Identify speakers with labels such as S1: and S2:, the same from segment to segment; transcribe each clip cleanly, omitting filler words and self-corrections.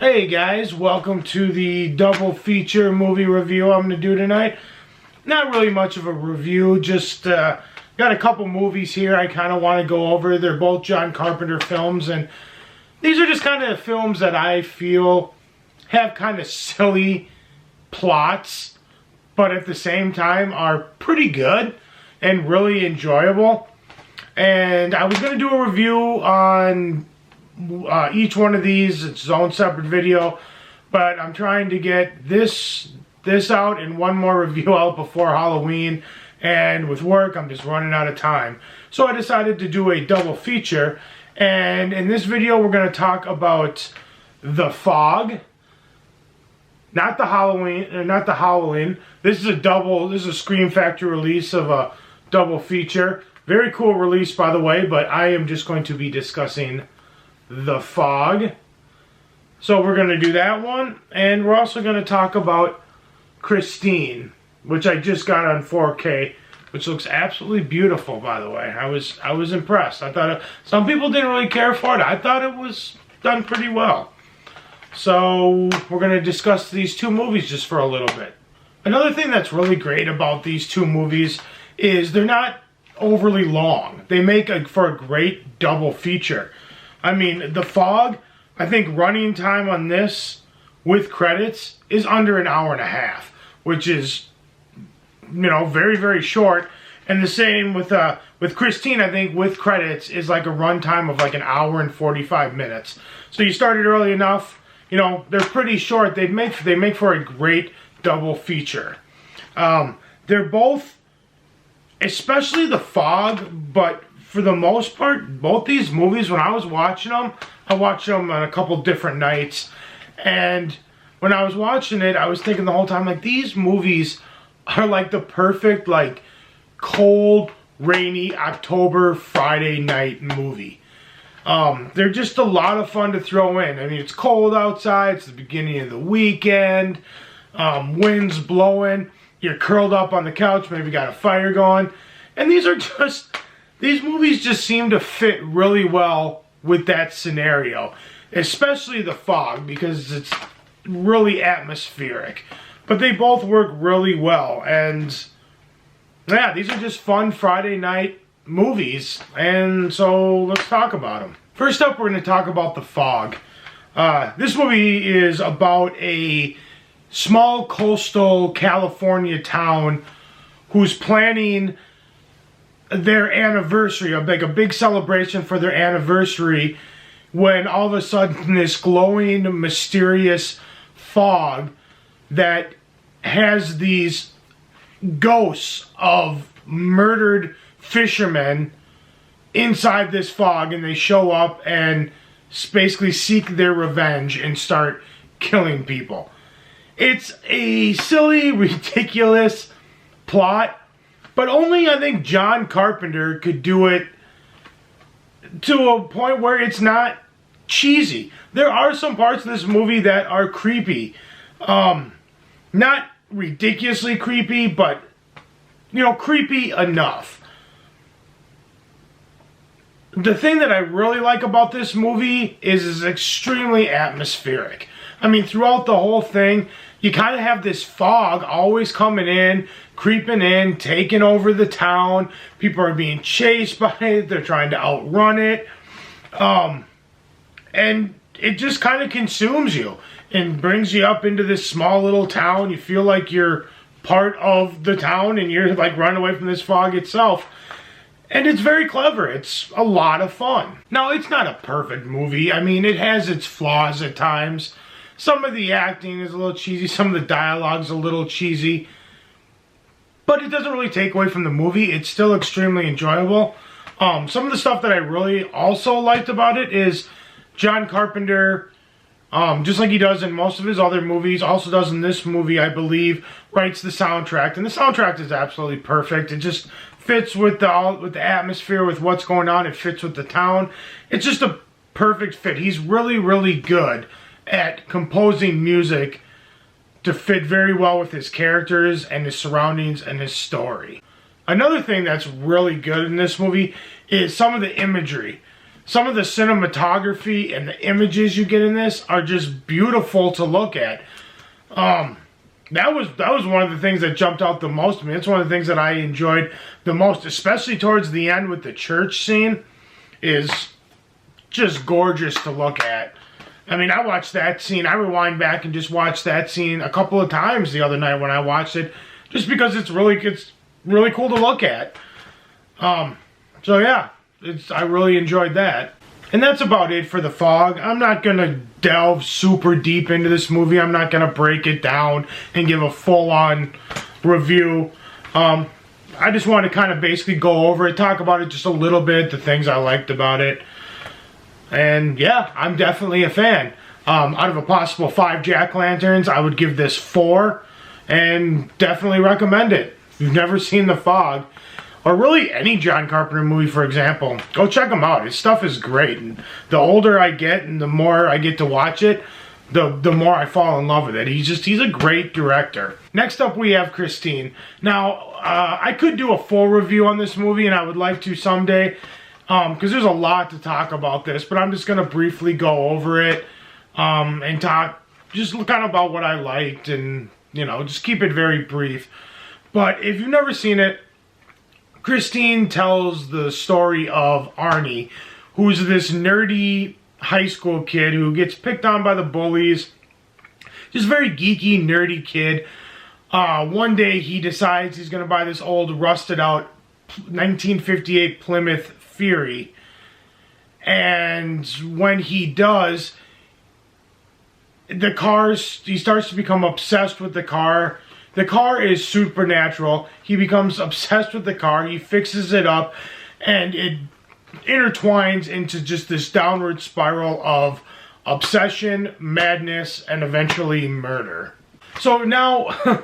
S1: Hey guys, welcome to the double feature movie review I'm going to do tonight. Not really much of a review, just got a couple movies here I kind of want to go over. They're both John Carpenter films, and these are just kind of films that I feel have kind of silly plots, but at the same time are pretty good and really enjoyable. And I was going to do a review on each one of these. It's its own separate video, but I'm trying to get this out and one more review out before Halloween, and with work I'm just running out of time, so I decided to do a double feature. And in this video we're going to talk about The Fog, not the Halloween. This is a Scream Factory release of a double feature. Very cool release, by the way, but I am just going to be discussing The Fog. So we're going to do that one, and we're also going to talk about Christine, which I just got on 4K, which looks absolutely beautiful, by the way. I was impressed. I thought some people didn't really care for it. I thought it was done pretty well. So we're going to discuss these two movies just for a little bit. Another thing that's really great about these two movies is they're not overly long. They make for a great double feature. I mean, The Fog, I think running time on this with credits is under an hour and a half, which is, you know, very, very short. And the same with Christine, I think with credits is like a runtime of like an hour and 45 minutes. So you started early enough, you know, they're pretty short. They make for a great double feature. They're both, especially The Fog, but for the most part, both these movies, when I was watching them, I watched them on a couple different nights. And when I was watching it, I was thinking the whole time, like, these movies are like the perfect, like, cold, rainy October Friday night movie. They're just a lot of fun to throw in. I mean, it's cold outside, it's the beginning of the weekend, wind's blowing, you're curled up on the couch, maybe got a fire going, and these movies just seem to fit really well with that scenario, especially The Fog, because it's really atmospheric. But they both work really well, and yeah, these are just fun Friday night movies, and so let's talk about them. First up, we're going to talk about The Fog. This movie is about a small coastal California town who's planning their anniversary, like a big celebration for their anniversary, when all of a sudden this glowing, mysterious fog that has these ghosts of murdered fishermen inside this fog, and they show up and basically seek their revenge and start killing people. It's a silly, ridiculous plot, but only I think John Carpenter could do it to a point where it's not cheesy. There are some parts of this movie that are creepy. Not ridiculously creepy, but, you know, creepy enough. The thing that I really like about this movie is it's extremely atmospheric. I mean, throughout the whole thing, you kind of have this fog always coming in, creeping in, taking over the town. People are being chased by it. They're trying to outrun it. And it just kind of consumes you and brings you up into this small little town. You feel like you're part of the town and you're like running away from this fog itself. And it's very clever. It's a lot of fun. Now, it's not a perfect movie. I mean, it has its flaws at times. Some of the acting is a little cheesy. Some of the dialogue's a little cheesy. But it doesn't really take away from the movie. It's still extremely enjoyable. Some of the stuff that I really also liked about it is John Carpenter, just like he does in most of his other movies, also does in this movie, I believe, writes the soundtrack. And the soundtrack is absolutely perfect. It just fits with the atmosphere, with what's going on. It fits with the town. It's just a perfect fit. He's really, really good at composing music to fit very well with his characters and his surroundings and his story. Another thing that's really good in this movie is some of the imagery. some of the cinematography and the images you get in this are just beautiful to look at. That was one of the things that jumped out the most to me. It's one of the things that I enjoyed the most, especially towards the end with the church scene, is just gorgeous to look at. I mean, I watched that scene. I rewind back and just watched that scene a couple of times the other night when I watched it, just because it's really cool to look at. So yeah, I really enjoyed that. And that's about it for The Fog. I'm not going to delve super deep into this movie. I'm not going to break it down and give a full-on review. I just want to kind of basically go over it, talk about it just a little bit, the things I liked about it. And yeah, I'm definitely a fan. Out of a possible 5 jack-o'-lanterns, I would give this 4 and definitely recommend it. If you've never seen The Fog, or really any John Carpenter movie, for example, go check him out. His stuff is great. And the older I get and the more I get to watch it, the more I fall in love with it. He's a great director. Next up, we have Christine. Now, I could do a full review on this movie, and I would like to someday, because there's a lot to talk about this, but I'm just going to briefly go over it and talk just kind of about what I liked and, you know, just keep it very brief. But if you've never seen it, Christine tells the story of Arnie, who's this nerdy high school kid who gets picked on by the bullies. Just very geeky, nerdy kid. One day he decides he's going to buy this old rusted out 1958 Plymouth Fury. And when he does, he starts to become obsessed with the car. The car is supernatural. He becomes obsessed with the car. He fixes it up, and it intertwines into just this downward spiral of obsession, madness, and eventually murder. So now,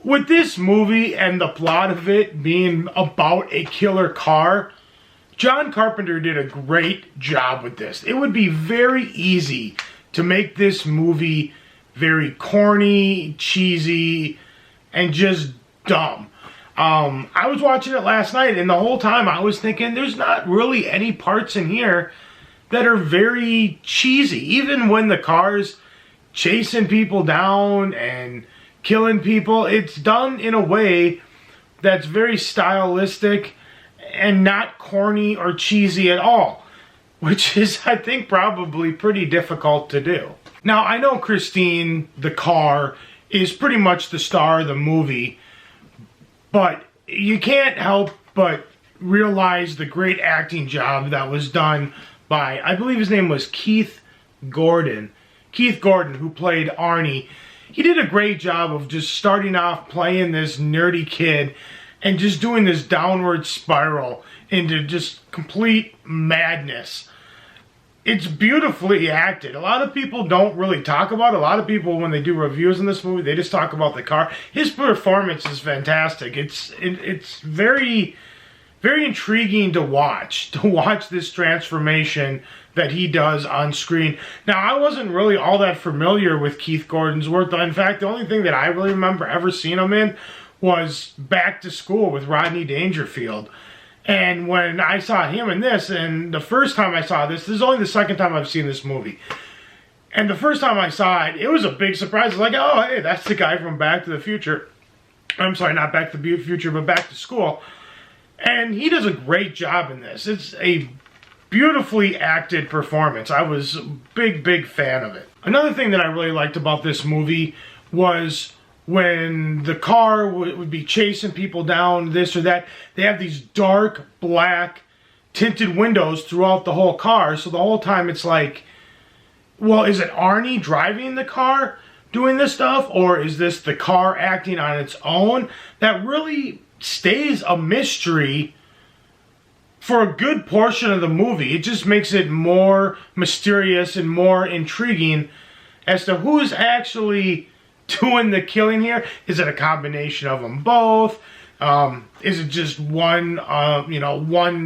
S1: with this movie and the plot of it being about a killer car, John Carpenter did a great job with this. It would be very easy to make this movie very corny, cheesy, and just dumb. I was watching it last night, and the whole time I was thinking there's not really any parts in here that are very cheesy. Even when the car's chasing people down and killing people, it's done in a way that's very stylistic and not corny or cheesy at all, which is, I think, probably pretty difficult to do. Now, I know Christine, the car, is pretty much the star of the movie, but you can't help but realize the great acting job that was done by, I believe his name was Keith Gordon. Keith Gordon, who played Arnie. He did a great job of just starting off playing this nerdy kid and just doing this downward spiral into just complete madness. It's beautifully acted. A lot of people don't really talk about it. A lot of people, when they do reviews on this movie, they just talk about the car. His performance is fantastic. It's very, very intriguing to watch this transformation that he does on screen. Now, I wasn't really all that familiar with Keith Gordon's work. In fact, the only thing that I really remember ever seeing him in was Back to School with Rodney Dangerfield. And when I saw him in this, and the first time I saw this is only the second time I've seen this movie. And the first time I saw it, it was a big surprise. It's like, oh, hey, that's the guy from Back to the Future. I'm sorry, not Back to the Future, but Back to School. And he does a great job in this. It's a beautifully acted performance. I was a big, big fan of it. Another thing that I really liked about this movie was when the car would be chasing people down, this or that, they have these dark, black, tinted windows throughout the whole car. So the whole time it's like, well, is it Arnie driving the car doing this stuff? Or is this the car acting on its own? That really stays a mystery for a good portion of the movie. It just makes it more mysterious and more intriguing as to who's actually doing the killing here. Is it a combination of them both? Is it just one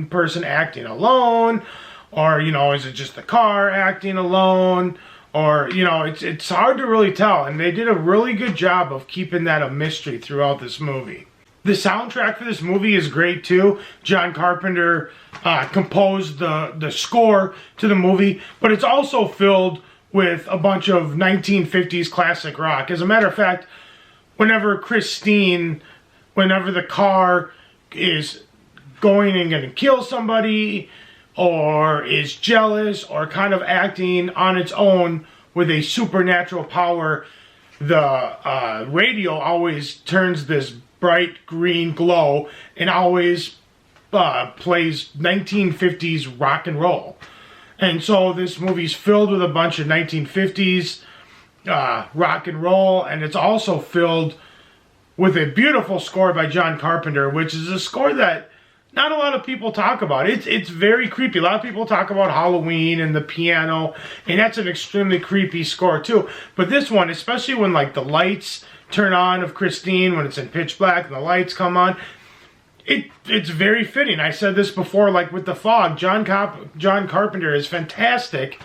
S1: person acting alone? Or, is it just the car acting alone? Or, it's hard to really tell. And they did a really good job of keeping that a mystery throughout this movie. The soundtrack for this movie is great too. John Carpenter composed the score to the movie, but it's also filled with a bunch of 1950s classic rock. As a matter of fact, whenever the car is going and going to kill somebody, or is jealous, or kind of acting on its own with a supernatural power, the radio always turns this bright green glow and always plays 1950s rock and roll. And so this movie's filled with a bunch of 1950s rock and roll, and it's also filled with a beautiful score by John Carpenter, which is a score that not a lot of people talk about. It's very creepy. A lot of people talk about Halloween and the piano, and that's an extremely creepy score too. But this one, especially when like the lights turn on of Christine, when it's in pitch black and the lights come on, it's very fitting. I said this before, like with The Fog, John Carpenter is fantastic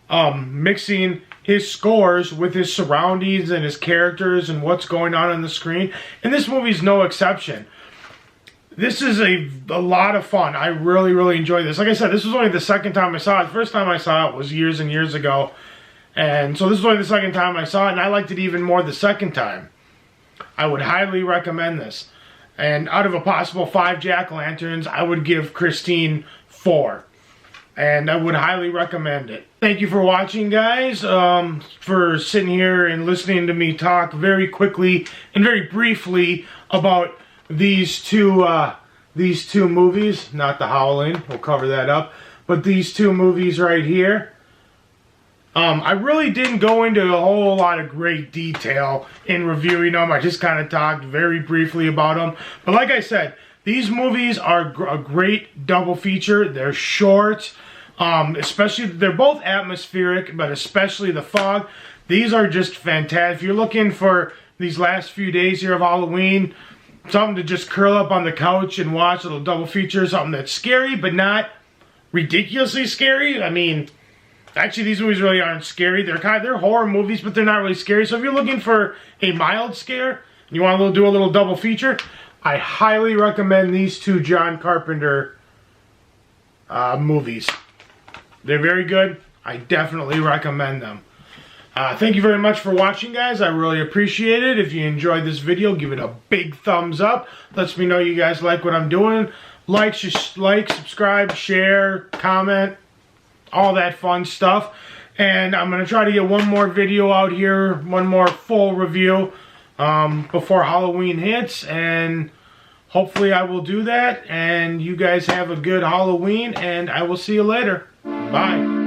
S1: mixing his scores with his surroundings and his characters and what's going on the screen. And this movie's no exception. This is a lot of fun. I really, really enjoy this. Like I said, this was only the second time I saw it. The first time I saw it was years and years ago. And so this is only the second time I saw it, and I liked it even more the second time. I would highly recommend this. And out of a possible 5 jack-o'-lanterns, I would give Christine 4. And I would highly recommend it. Thank you for watching, guys. For sitting here and listening to me talk very quickly and very briefly about these two movies. Not The Howling. We'll cover that up. But these two movies right here. I really didn't go into a whole lot of great detail in reviewing them. I just kind of talked very briefly about them. But like I said, these movies are a great double feature. They're short. Especially, they're both atmospheric, but especially The Fog. These are just fantastic. If you're looking for these last few days here of Halloween, something to just curl up on the couch and watch, a little double feature, something that's scary, but not ridiculously scary. I mean, actually, these movies really aren't scary. They're horror movies, but they're not really scary. So if you're looking for a mild scare, and you want to do a little double feature, I highly recommend these two John Carpenter movies. They're very good. I definitely recommend them. Thank you very much for watching, guys. I really appreciate it. If you enjoyed this video, give it a big thumbs up. Lets me know you guys like what I'm doing. Like, subscribe, share, comment, all that fun stuff. And I'm going to try to get one more video out here, one more full review before Halloween hits. And hopefully I will do that. And you guys have a good Halloween, and I will see you later. Bye.